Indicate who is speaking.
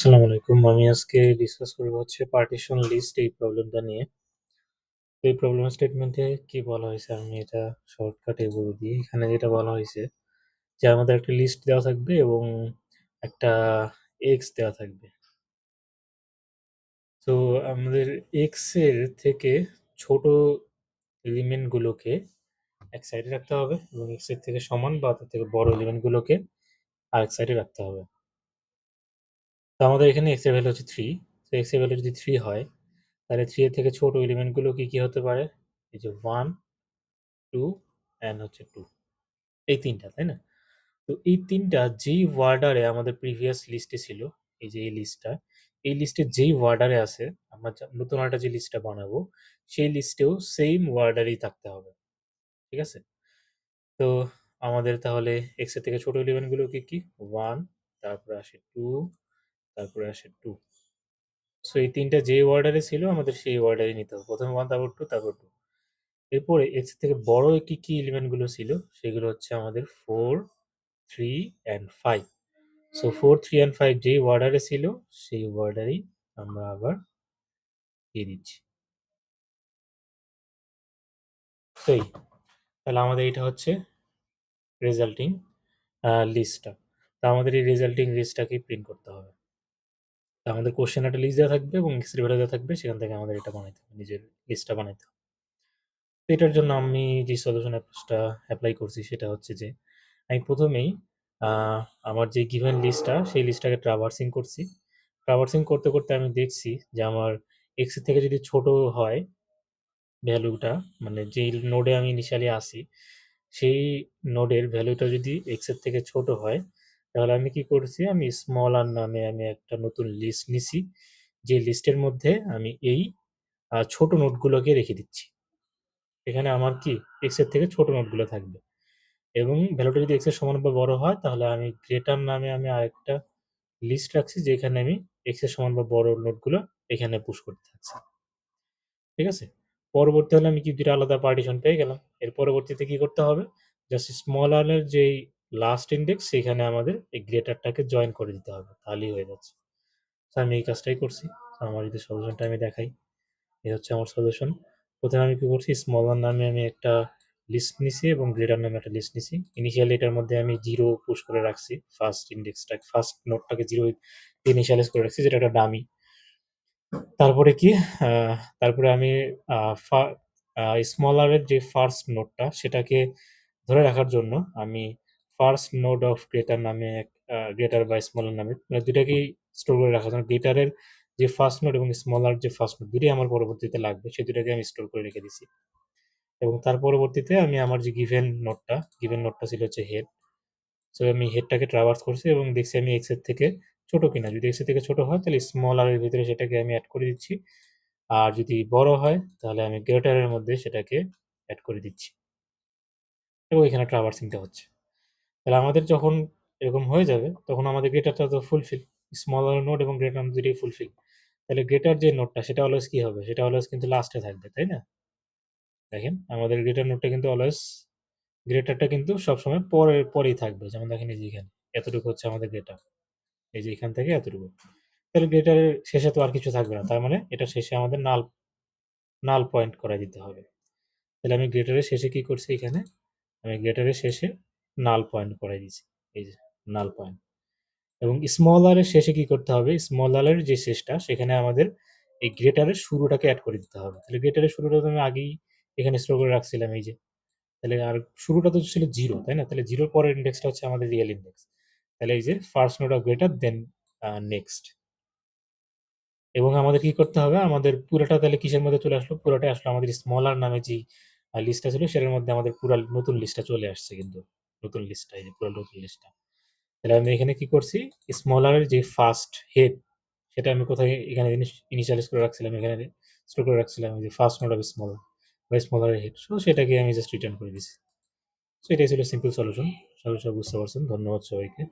Speaker 1: আসসালামু আলাইকুম। আমি আজকে ডিসকাস করব হচ্ছে পার্টিশন লিস্ট এই প্রবলেমটা নিয়ে। তো এই প্রবলেম স্টেটমেন্টে কি বলা হয়েছে আমি এটা শর্টকাটে বলে দিই। এখানে যেটা বলা হয়েছে যে আমাদের একটা লিস্ট দেওয়া থাকবে এবং একটা এক্স দেওয়া থাকবে। তো আমাদের এক্স এর থেকে ছোট এলিমেন্ট গুলোকে এক সাইডে রাখতে হবে এবং এক্স এর থেকে সমান বা তার থেকে বড় এলিমেন্ট গুলোকে আরেক সাইডে রাখতে হবে। তো আমাদের এখানে এক্স এর ভ্যালু হচ্ছে 3। তো এক্স এর ভ্যালু যদি 3 হয় তাহলে 3 এর থেকে ছোট এলিমেন্ট গুলো কি হতে পারে? এই যে 1, 2 অ্যান্ড হচ্ছে 2, এই ৩ টা, তাই না? তো এই ৩ টা যেই অর্ডারে আমাদের প্রিভিয়াস লিস্টে ছিল, এই যে এই লিস্টটা, এই লিস্টে যেই অর্ডারে আছে, আমরা নতুন একটা যে লিস্টটা বানাবো, সেই লিস্টেও সেইম অর্ডারেই থাকতে হবে। ঠিক আছে? তো আমাদের তাহলে x এর থেকে ছোট এলিমেন্ট গুলো কি? 1, তারপরে আসে 2, তারপরে আসে 2। সো এই ৩ টা যে অর্ডারে ছিল আমাদের সেই অর্ডারেই নিতে হবে। ১ম এ 1, তারপর 2, তারপর 2। এরপরে x এর থেকে বড় কি এলিমেন্ট গুলো ছিল? সেগুলো হচ্ছে আমাদের 4, 3 অ্যান্ড 5। সো 4, 3 অ্যান্ড 5 যেই অর্ডারে ছিল সেই অর্ডারেই আমরা আবার দিয়ে দিচ্ছি। তো তাহলে আমাদের এটা হচ্ছে রেজাল্টিং লিস্টটা। তো আমাদের এই রেজাল্টিং লিস্টটাকেই প্রিন্ট করতে হবে। তো আমাদের কোয়েশ্চেনে একটা লিস্ট দেওয়া থাকবে এবং x এর ভ্যালু দেওয়া থাকবে। সেখান থেকে আমাদের এটা বানাইতে হবে, নিজের লিস্টটা বানাইতে হবে। তো এটার জন্য আমি যে সলিউশন অ্যাপ্রোচটা এপ্লাই করছি সেটা হচ্ছে যে আমি ১ম এই আ আমার যে গিভেন লিস্টটা সেই লিস্টটাকে ট্রাভার্সিং করছি। ট্রাভার্সিং করতে আমি দেখছি যে আমার x এর থেকে যদি ছোট হয় ভ্যালুটা, মানে যেই নোডে আমি ইনিশিয়ালি আছি, সেই নোডের ভ্যালুটা যদি x এর থেকে ছোট হয়, তাহলে আমি কি করছি? আমি স্মলার নামে আমি একটা নতুন লিস্ট নিছি। যে লিস্টের মধ্যে আমি এই ছোট নোডগুলোকে রেখে দিচ্ছি। এখানে আমার কি x এর থেকে ছোট নোডগুলো থাকবে এবং ভ্যালুটা যদি x এর সমান বা বড় হয় তাহলে আমি গ্রেটার নামে আমি আরেকটা লিস্ট রাখছি যেখানে আমি x এর সমান বা বড় নোডগুলো এখানে পুশ করতে থাকছি। ঠিক আছে? পরবর্তী হলে আমি কি ২ টা আলাদা পার্টিশন পেয়ে গেলাম। এর পরবর্তীতে কি করতে হবে? জাস্ট স্মলার এর যেই লাস্ট ইনডেক্স সেখানে আমাদের এই গ্রেটারটাকে জয়েন করে দিতে হবে। তাহলেই হয়ে যাচ্ছে। সো আমি এই কাজটাই করছি। সো আমার যদি সলিউশনটা আমি দেখাই। এই হচ্ছে আমার সলিউশন। ১ম এ আমি কি করছি? স্মলার নামে আমি একটা লিস্ট নিছি এবং গ্রেটার নামে একটা লিস্ট নিছি। ইনিশিয়ালি এটার মধ্যে আমি 0 পুশ করে রাখছি। ফার্স্ট নোডটাকে 0 দিয়ে ইনিশিয়ালাইজ করে রাখছি যেটা একটা ডামি। তারপরে কি? আ তারপরে আমি আ ফা আ স্মলার এর যে ফার্স্ট নোডটা সেটাকে ধরে রাখার জন্য আমি ফার্স্ট নোড অফ গ্রেটার নামে গ্রেটার বা স্মলার নামে মানে ২ টাকেই স্টোর করে রাখার জন্য গ্রেটারের যে ফার্স্ট নোড এবং স্মলার যে ফার্স্ট নোড ২ টাই আমার পরবর্তীতে লাগবে। সেই ২ টাকে আমি স্টোর করে রেখে দিছি। এবং তার পরবর্তীতে আমি আমার যে গিভেন নোডটা ছিল হচ্ছে হেড। সো আমি হেডটাকে ট্রাভার্স করছি এবং দেখছি আমি x এর থেকে ছোট কিনা। যদি x এর থেকে ছোট হয় তাহলে স্মলার এর ভিতরে সেটাকে আমি এড করে দিচ্ছি। আর যদি বড় হয় তাহলে আমি গ্রেটার এর মধ্যে সেটাকে এড করে দিচ্ছি। এবং এখানে ট্রাভার্সিং টা হচ্ছে। তাহলে আমাদের যখন এরকম হয়ে যাবে তখন আমাদের গ্রেটারটা তো ফুলফিল। স্মলার নোড এবং গ্রেটার নোড দুটোই ফুলফিল। তাহলে গ্রেটার যে নোডটা সেটা অলওয়েজ কি হবে? সেটা অলওয়েজ কিন্তু লাস্টে থাকবে, তাই না? দেখেন আমাদের গ্রেটার নোডটা কিন্তু অলওয়েজ গ্রেটারটা কিন্তু সবসময় পরেই থাকবে। যেমন দেখেন এই যে এখানে এতটুকু হচ্ছে আমাদের গ্রেটার। এই যে এখান থেকে এতটুকু। তাহলে গ্রেটারের শেষে তো আর কিছু থাকবে না। তার মানে এটার শেষে আমাদের নাল পয়েন্ট করায় দিতে হবে। তাহলে আমি গ্রেটারের শেষে কি করছি এখানে? আমি গ্রেটারের শেষে নাল পয়েন্ট করাই দিছি। এই যে নাল পয়েন্ট। এবং স্মলার এর শেষে কি করতে হবে? স্মলার এর যে শেষটা সেখানে আমাদের এই গ্রেটারের শুরুটাকে এড করে দিতে হবে। তাহলে গ্রেটারের শুরুটা তো আমি আগেই এখানে স্টোর করে রাখছিলাম এই যে। তাহলে আর শুরুটা তো ছিল 0, তাই না? তাহলে 0 এর পরের ইনডেক্সটা হচ্ছে আমাদের রিয়াল ইনডেক্স। তাহলে এই যে first node of greater than next. এবং আমাদের কি করতে হবে? আমাদের পুরাটা তাহলে কিসের মধ্যে চলে আসলো? পুরাটাই আসলো আমাদের স্মলার নামে যেই লিস্টটা ছিল সেটার মধ্যে আমাদের পুরা নতুন লিস্টটা চলে আসছে কিন্তু। নতুন লিস্টটা এই যে পুরা নতুন লিস্টটা। তাহলে আমি এখানে কি করছি? স্মলার এর যে ফার্স্ট হেড সেটা আমি কোথায় এখানে ইনিশিয়ালাইজ করে রাখছিলাম। এখানে স্টোর করে রাখছিলাম এই যে ফার্স্ট নোড অফ স্মলার বা স্মলার এর হেড। সো সেটাকে আমি জাস্ট রিটার্ন করে দিছি। সো এটাই ছিল সিম্পল সলিউশন। সবাই বুঝতে পারছেন। ধন্যবাদ সবাইকে।